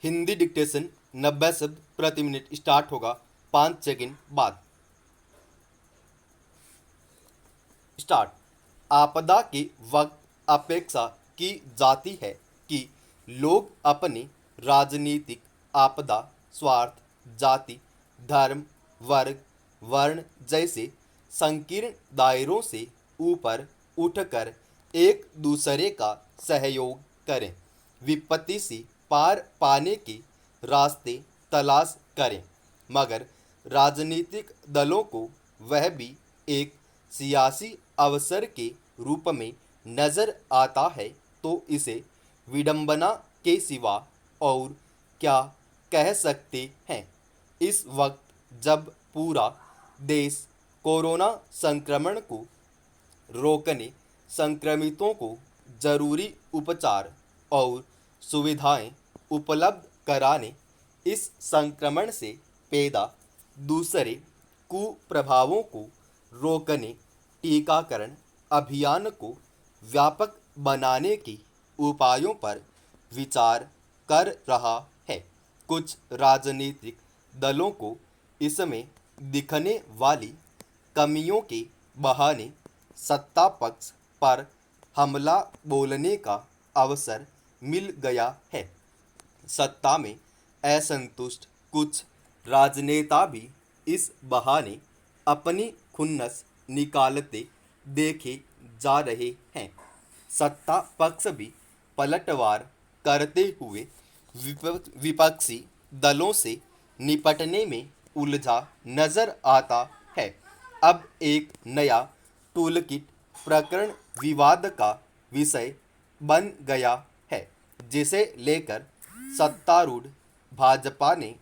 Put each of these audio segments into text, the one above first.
Hindi dictation 90 शब्द प्रति minute start होगा 5 सेकंड बाद। स्टार्ट। आपदा के वक्त अपेक्षा की जाती है कि लोग अपनी राजनीतिक आपदा, स्वार्थ, जाति, धर्म, वर्ग, वर्ण जैसे संकीर्ण दायरों से ऊपर उठकर एक दूसरे का सहयोग करें, विपत्ति से पार पाने के रास्ते तलाश करें। मगर राजनीतिक दलों को वह भी एक सियासी अवसर के रूप में नजर आता है, तो इसे विडंबना के सिवा और क्या कह सकते हैं। इस वक्त जब पूरा देश कोरोना संक्रमण को रोकने, संक्रमितों को जरूरी उपचार और सुविधाएं उपलब्ध कराने, इस संक्रमण से पैदा दूसरे कुप्रभावों को रोकने, टीकाकरण अभियान को व्यापक बनाने के उपायों पर विचार कर रहा है। कुछ राजनीतिक दलों को इसमें दिखने वाली कमियों के बहाने सत्ता पक्ष पर हमला बोलने का अवसर मिल गया है। सत्ता में असंतुष्ट कुछ राजनेता भी इस बहाने अपनी खुन्नस निकालते देखे जा रहे हैं। सत्ता पक्ष भी पलटवार करते हुए विपक्षी दलों से निपटने में उलझा नजर आता है। अब एक नया टूलकिट प्रकरण विवाद का विषय बन गया है, जिसे लेकर सत्तारूढ़ भाजपा ने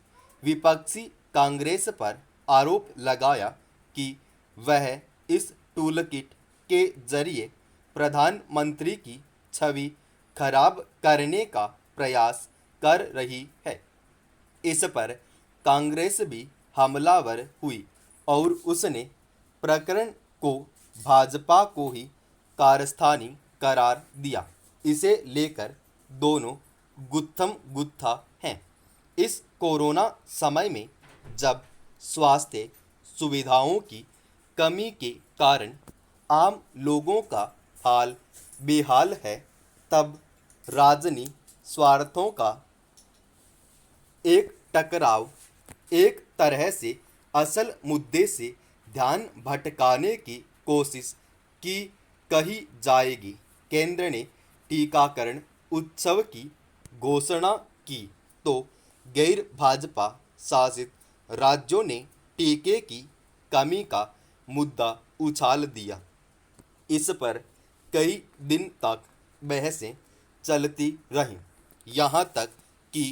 विपक्षी कांग्रेस पर आरोप लगाया कि वह इस टूलकिट के जरिए प्रधानमंत्री की छवि खराब करने का प्रयास कर रही है। इस पर कांग्रेस भी हमलावर हुई और उसने प्रकरण को भाजपा को ही कारस्तानी करार दिया। इसे लेकर दोनों गुत्थम गुत्था हैं। इस कोरोना समय में जब स्वास्थ्य सुविधाओं की कमी के कारण आम लोगों का हाल बेहाल है, तब राजनी स्वार्थों का एक टकराव एक तरह से असल मुद्दे से ध्यान भटकाने की कोशिश की कही जाएगी। केंद्र ने टीकाकरण उत्सव की घोषणा की तो गैर भाजपा शासित राज्यों ने टीके की कमी का मुद्दा उछाल दिया। इस पर कई दिन तक बहसें चलती रहीं, यहाँ तक कि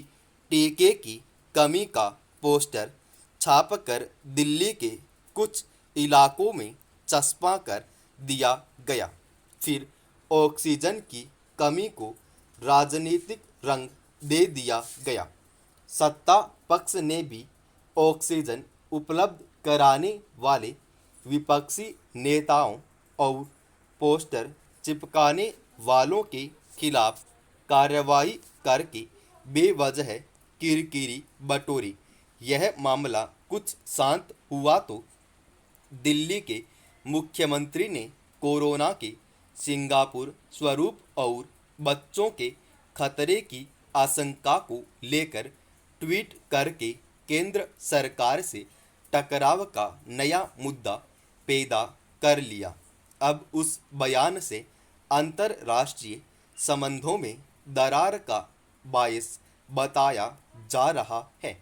टीके की कमी का पोस्टर छापकर दिल्ली के कुछ इलाकों में चस्पा कर दिया गया। फिर ऑक्सीजन की कमी को राजनीतिक रंग दे दिया गया। सत्ता पक्ष ने भी ऑक्सीजन उपलब्ध कराने वाले विपक्षी नेताओं और पोस्टर चिपकाने वालों के खिलाफ कार्रवाई करके बेवजह किरकिरी बटोरी। यह मामला कुछ शांत हुआ तो दिल्ली के मुख्यमंत्री ने कोरोना के सिंगापुर स्वरूप और बच्चों के खतरे की आशंका को लेकर ट्वीट करके केंद्र सरकार से टकराव का नया मुद्दा पैदा कर लिया। अब उस बयान से अंतर्राष्ट्रीय संबंधों में दरार का बायस बताया जा रहा है।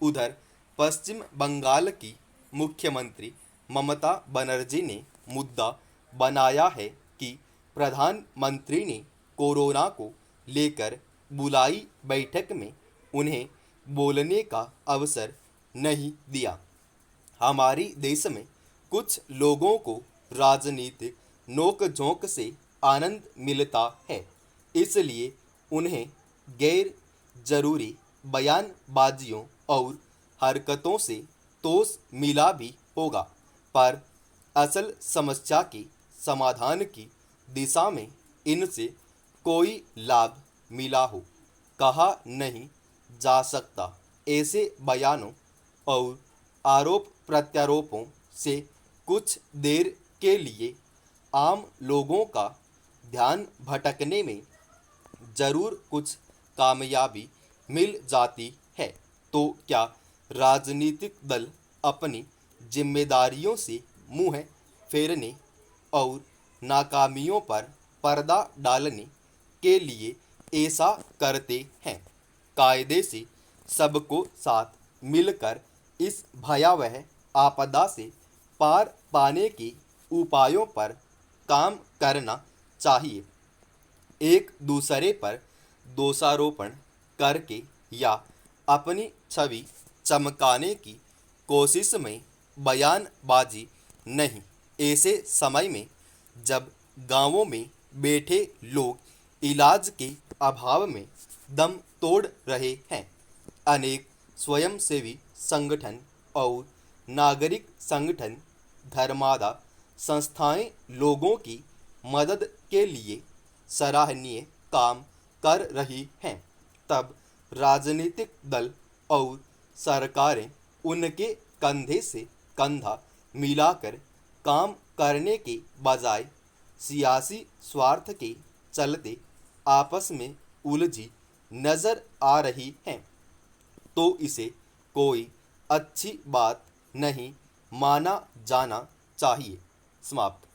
उधर पश्चिम बंगाल की मुख्यमंत्री ममता बनर्जी ने मुद्दा बनाया है कि प्रधानमंत्री ने कोरोना को लेकर बुलाई बैठक में उन्हें बोलने का अवसर नहीं दिया। हमारी देश में कुछ लोगों को राजनीतिक नोक-झोंक से आनंद मिलता है, इसलिए उन्हें गैर जरूरी बयानबाजियों और हरकतों से तोष मिला भी होगा, पर असल समस्या के समाधान की दिशा में इनसे कोई लाभ मिला हो, कहा नहीं जा सकता। ऐसे बयानों और आरोप प्रत्यारोपों से कुछ देर के लिए आम लोगों का ध्यान भटकने में जरूर कुछ कामयाबी मिल जाती है। तो क्या राजनीतिक दल अपनी जिम्मेदारियों से मुंह फेरने और नाकामियों पर पर्दा डालने के लिए ऐसा करते हैं? कायदे से सबको साथ मिलकर इस भयावह आपदा से पार पाने के उपायों पर काम करना चाहिए। एक दूसरे पर दोषारोपण करके या अपनी छवि चमकाने की कोशिश में बयानबाजी नहीं। ऐसे समय में जब गांवों में बैठे लोग इलाज के अभाव में दम तोड़ रहे हैं, अनेक स्वयंसेवी संगठन और नागरिक संगठन, धर्मादा संस्थाएं लोगों की मदद के लिए सराहनीय काम कर रही हैं। तब राजनीतिक दल और सरकारें उनके कंधे से कंधा मिलाकर काम करने के बजाय सियासी स्वार्थ के चलते आपस में उलझी नजर आ रही हैं, तो इसे कोई अच्छी बात नहीं माना जाना चाहिए। समाप्त।